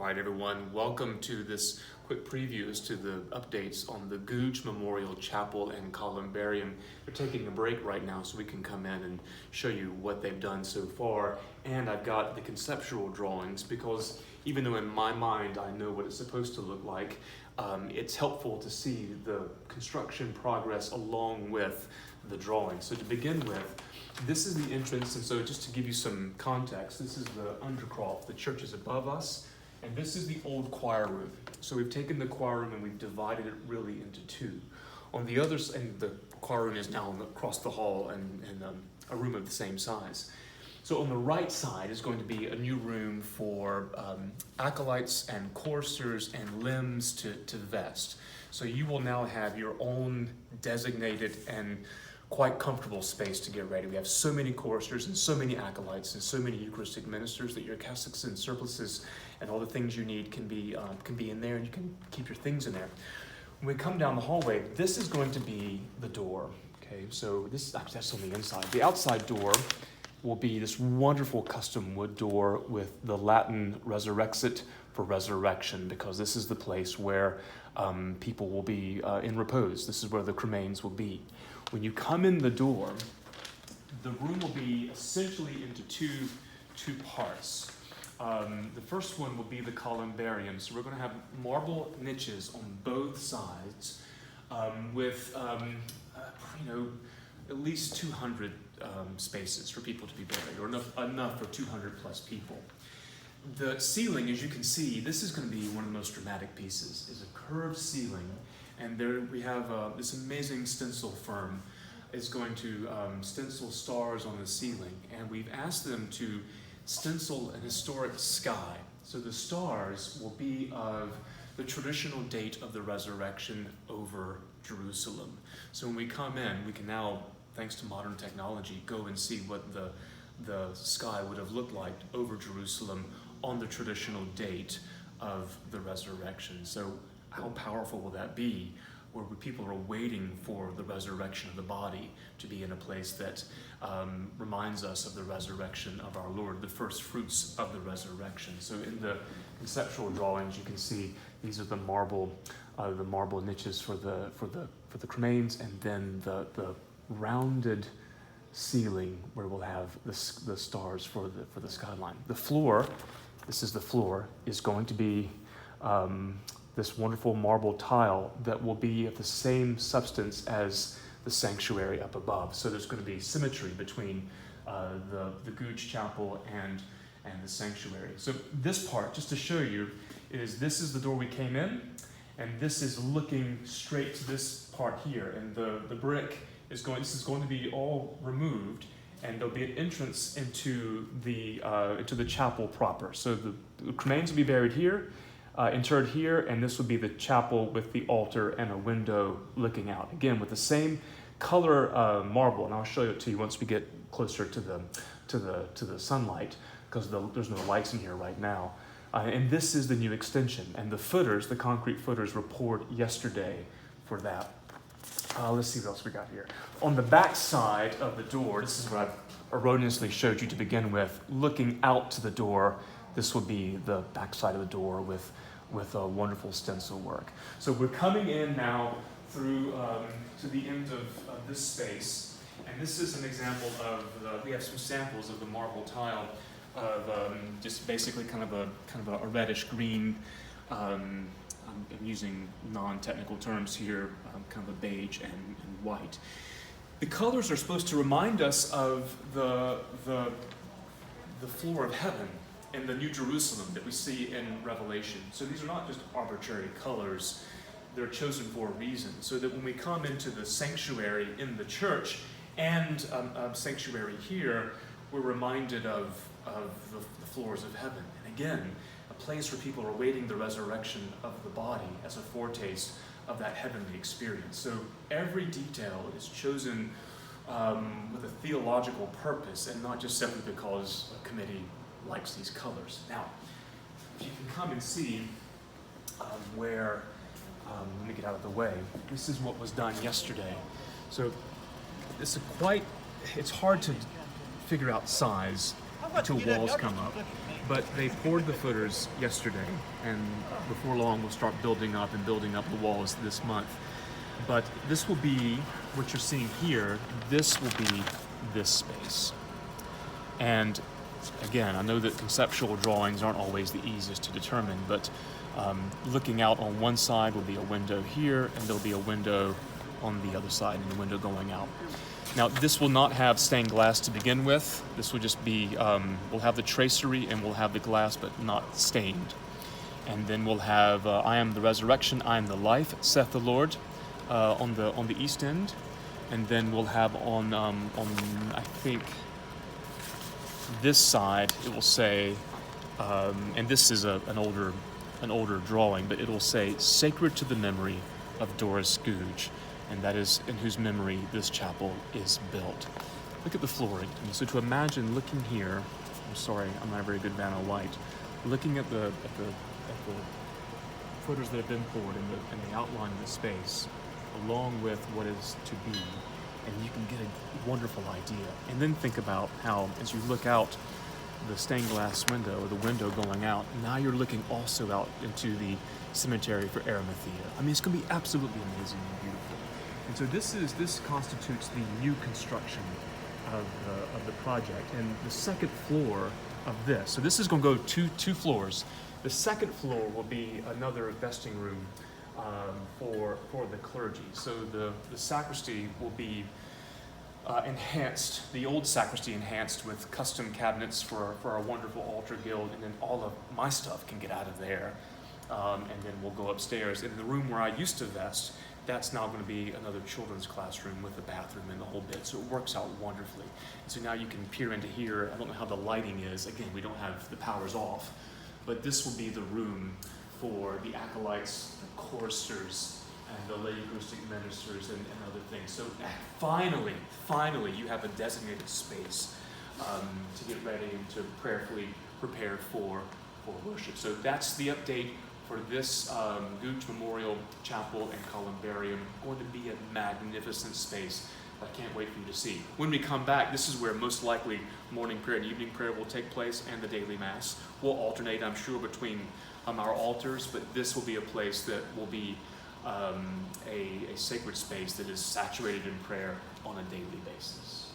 All right, everyone, welcome to this quick preview as to the updates on the Googe Memorial Chapel and Columbarium. They're taking a break right now so we can come in and show you what they've done so far. And I've got the conceptual drawings because even though in my mind I know what it's supposed to look like, it's helpful to see the construction progress along with the drawings. So to begin with, this is the entrance, and so just to give you some context, this is the undercroft. The church is above us. And this is the old choir room. So we've taken the choir room and we've divided it really into two. On the other side, the choir room is now across the hall and a room of the same size. So on the right side is going to be a new room for acolytes and choristers and limbs to vest. So you will now have your own designated and quite comfortable space to get ready. We have so many choristers and so many acolytes and so many Eucharistic ministers that your cassocks and surplices and all the things you need can be in there, and you can keep your things in there. When we come down the hallway, this is going to be the door. Okay, so that's on the inside. The outside door will be this wonderful custom wood door with the Latin resurrexit for resurrection, because this is the place where people will be in repose. This is where the cremains will be. When you come in the door, the room will be essentially into two parts. The first one will be the Columbarium. So we're going to have marble niches on both sides with at least 200 spaces for people to be buried, or enough for 200 plus people. The ceiling, as you can see, this is going to be one of the most dramatic pieces, is a curved ceiling. And there we have this amazing stencil firm is going to stencil stars on the ceiling. And we've asked them to stencil an historic sky. So the stars will be of the traditional date of the resurrection over Jerusalem. So when we come in, we can now, thanks to modern technology, go and see what the sky would have looked like over Jerusalem on the traditional date of the resurrection. So how powerful will that be, where people are waiting for the resurrection of the body to be in a place that reminds us of the resurrection of our Lord, the first fruits of the resurrection. So in the conceptual drawings, you can see these are the marble niches for the cremains, and then the rounded ceiling where we'll have the stars for the skyline. The floor, this is the floor, is going to be this wonderful marble tile that will be of the same substance as the sanctuary up above. So there's going to be symmetry between the Googe Chapel and the sanctuary. So this part, just to show you, this is the door we came in, and this is looking straight to this part here. And the brick is going to be all removed, and there'll be an entrance into the chapel proper. So the remains will be buried here, interred here, and this will be the chapel with the altar and a window looking out. Again, with the same color marble, and I'll show it to you once we get closer to the sunlight, because there's no lights in here right now. And this is the new extension, and the footers, the concrete footers, were poured yesterday for that. Let's see what else we got here. On the back side of the door, this is what I've erroneously showed you to begin with. Looking out to the door, this will be the back side of the door with a wonderful stencil work. So we're coming in now through to the end of this space, and this is an example of we have some samples of the marble tile of just basically kind of a reddish green. I'm using non-technical terms here, kind of a beige and white. The colors are supposed to remind us of the floor of heaven in the New Jerusalem that we see in Revelation. So these are not just arbitrary colors, they're chosen for a reason, so that when we come into the sanctuary in the church and sanctuary here, we're reminded of the floors of heaven. And again, a place where people are awaiting the resurrection of the body as a foretaste of that heavenly experience. So every detail is chosen with a theological purpose, and not just simply because a committee likes these colors. Now, if you can come and see where, let me get out of the way. This is what was done yesterday. So it's hard to figure out size until walls come up. but they poured the footers yesterday, and before long we'll start building up the walls this month. But this will be, what you're seeing here, this will be this space. And again, I know that conceptual drawings aren't always the easiest to determine, but looking out on one side will be a window here, and there'll be a window on the other side, and a window going out. Now, this will not have stained glass to begin with. This will just be, we'll have the tracery and we'll have the glass, but not stained. And then we'll have, I am the resurrection, I am the life, saith the Lord, on the east end. And then we'll have on I think, this side, it will say, and this is an older drawing, but it will say, sacred to the memory of Doris Googe. And that is in whose memory this chapel is built. Look at the flooring. And so to imagine looking here, I'm sorry, I'm not a very good Vanna White, looking at the footers that have been poured and the outline of the space, along with what is to be, and you can get a wonderful idea. And then think about how, as you look out the stained glass window, the window going out, now you're looking also out into the cemetery for Arimathea. I mean, it's going to be absolutely amazing and beautiful. And so this constitutes the new construction of the project, and the second floor of this. So this is going to go two floors. The second floor will be another vesting room for the clergy. So the sacristy will be enhanced, the old sacristy enhanced with custom cabinets for our wonderful altar guild, and then all of my stuff can get out of there. And then we'll go upstairs. In the room where I used to vest, that's now going to be another children's classroom with a bathroom and the whole bit. So it works out wonderfully. And so now you can peer into here. I don't know how the lighting is. Again, we don't have the powers off. But this will be the room for the acolytes, the choristers, and the lay acoustic ministers and other things. So finally, you have a designated space to get ready and to prayerfully prepare for worship. So that's the update for this Googe Memorial Chapel and Columbarium. Going to be a magnificent space. I can't wait for you to see. When we come back, this is where most likely morning prayer and evening prayer will take place, and the daily mass. We'll alternate, I'm sure, between our altars, but this will be a place that will be a sacred space that is saturated in prayer on a daily basis.